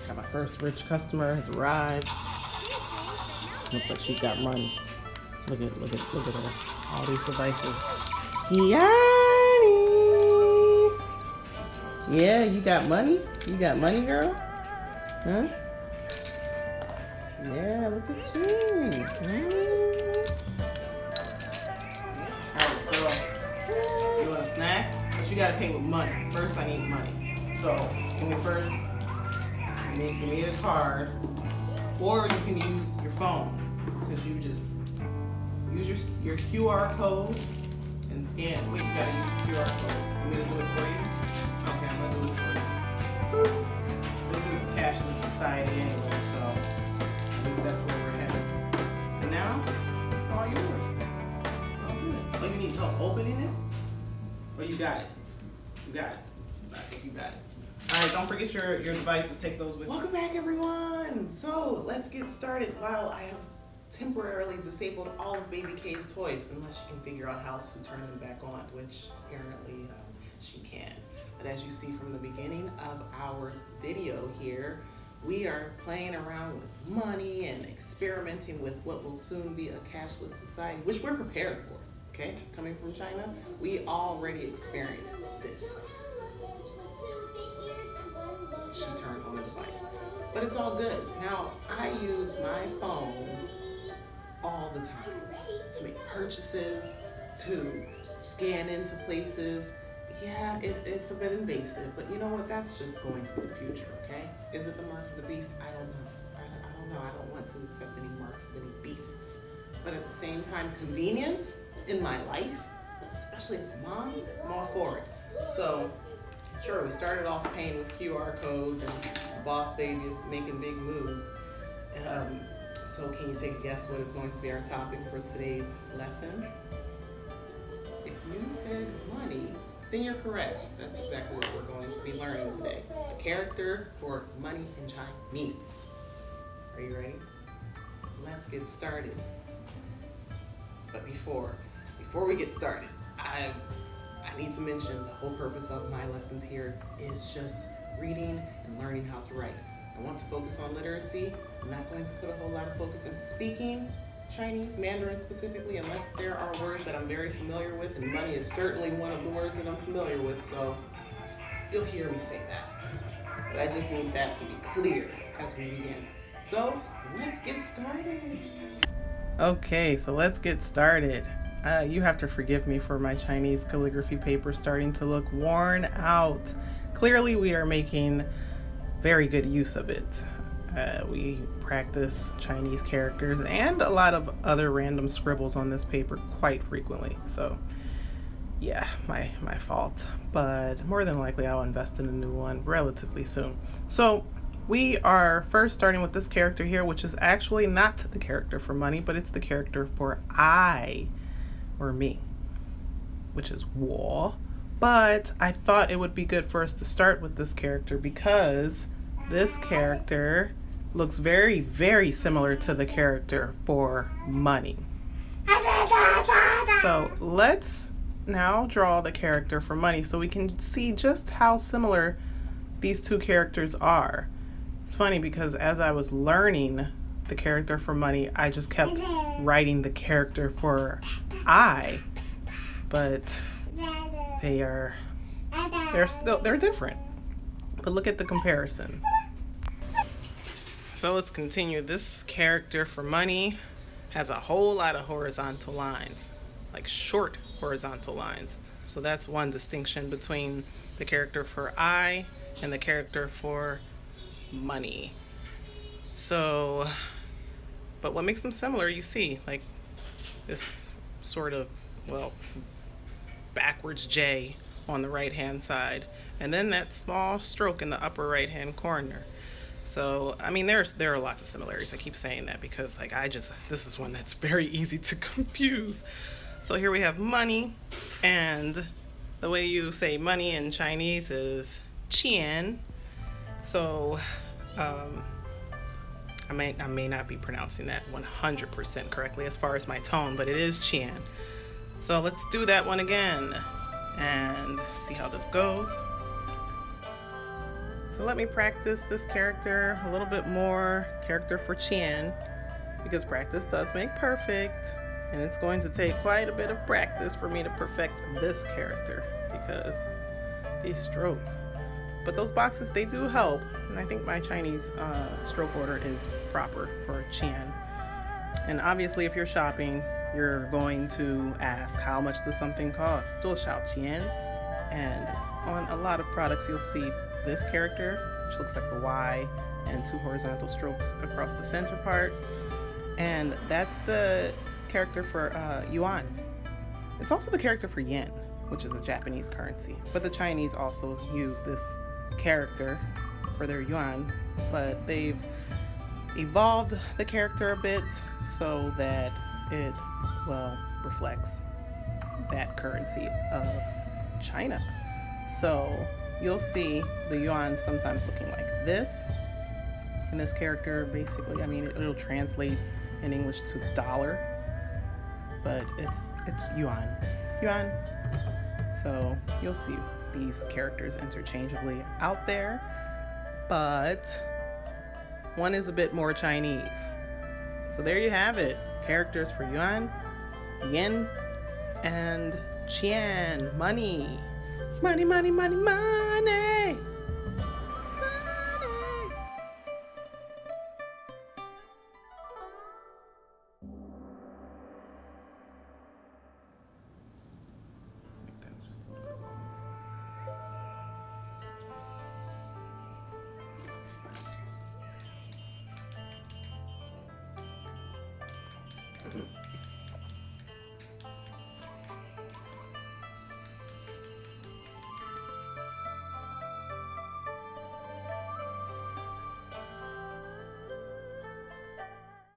Got my first rich customer has arrived. Looks like she's got money. Look at her. All these devices. Kiani! Yeah, you got money? You got money, girl? Huh? Yeah, look at you. Alright, so you want a snack? But you gotta pay with money. First, I need money. So, give me a card. Or you can use your phone. Because you just use your QR code and scan. Wait, you gotta use your QR code. Want me to do it for you? Okay, I'm gonna do it for you. This is a cashless society anyway, so at least that's where we're headed. And now, it's all yours. It's all good. Oh, you need help opening it? Or you got it? You got it. I think you got it. Alright, don't forget your devices. Take those with you. Welcome back, everyone! So, let's get started. While I have temporarily disabled all of Baby K's toys, unless she can figure out how to turn them back on, which apparently she can. But as you see from the beginning of our video here, we are playing around with money and experimenting with what will soon be a cashless society, which we're prepared for, okay? Coming from China, we already experienced this. She turned on a device. But it's all good. Now, I used my phones all the time to make purchases, to scan into places. Yeah, it's a bit invasive, but you know what? That's just going to be the future, okay? Is it the mark of the beast? I don't know. I don't know. I don't want to accept any marks of any beasts. But at the same time, convenience in my life, especially as a mom, I'm all for it. So, sure, we started off paying with QR codes and Boss Baby is making big moves. So can you take a guess what is going to be our topic for today's lesson? If you said money, then you're correct. That's exactly what we're going to be learning today. The character for money in Chinese. Are you ready? Let's get started. But before we get started, I need to mention the whole purpose of my lessons here is just reading and learning how to write. I want to focus on literacy. I'm not going to put a whole lot of focus into speaking Chinese, Mandarin specifically, unless there are words that I'm very familiar with, and money is certainly one of the words that I'm familiar with, so you'll hear me say that. But I just need that to be clear as we begin. So, let's get started. Okay, so let's get started. You have to forgive me for my Chinese calligraphy paper starting to look worn out. Clearly, we are making very good use of it. We practice Chinese characters and a lot of other random scribbles on this paper quite frequently. So, yeah, my fault. But more than likely, I'll invest in a new one relatively soon. So, we are first starting with this character here, which is actually not the character for money, but it's the character for I, or me, which is war. But I thought it would be good for us to start with this character because this character looks very, very similar to the character for money. So let's now draw the character for money so we can see just how similar these two characters are. It's funny because as I was learning the character for money, I just kept writing the character for I, but they're different. But look at the comparison. So let's continue. This character for money has a whole lot of horizontal lines, like short horizontal lines. So that's one distinction between the character for I and the character for money. So, but what makes them similar, you see, like this sort of, well, backwards J on the right hand side, and then that small stroke in the upper right hand corner. So I mean there are lots of similarities. I keep saying that because like this is one that's very easy to confuse. So here we have money, and the way you say money in Chinese is qian. So I may not be pronouncing that 100% correctly as far as my tone, but it is qian. So let's do that one again and see how this goes. So let me practice this character a little bit more, character for Qian, because practice does make perfect, and it's going to take quite a bit of practice for me to perfect this character because these strokes. But those boxes, they do help, and I think my Chinese stroke order is proper for Qian. And obviously, if you're shopping, you're going to ask how much does something cost? 多少钱? And on a lot of products, you'll see this character, which looks like a Y, and 2 horizontal strokes across the center part. And that's the character for yuan. It's also the character for yen, which is a Japanese currency. But the Chinese also use this character for their yuan, but they've evolved the character a bit so that it, well, reflects that currency of China. So you'll see the yuan sometimes looking like this. And this character basically, I mean, it'll translate in English to dollar, but it's yuan. Yuan. So you'll see these characters interchangeably out there, but one is a bit more Chinese. So there you have it. Characters for yuan, yen, and qian. Money. Money, money, money, money. Money.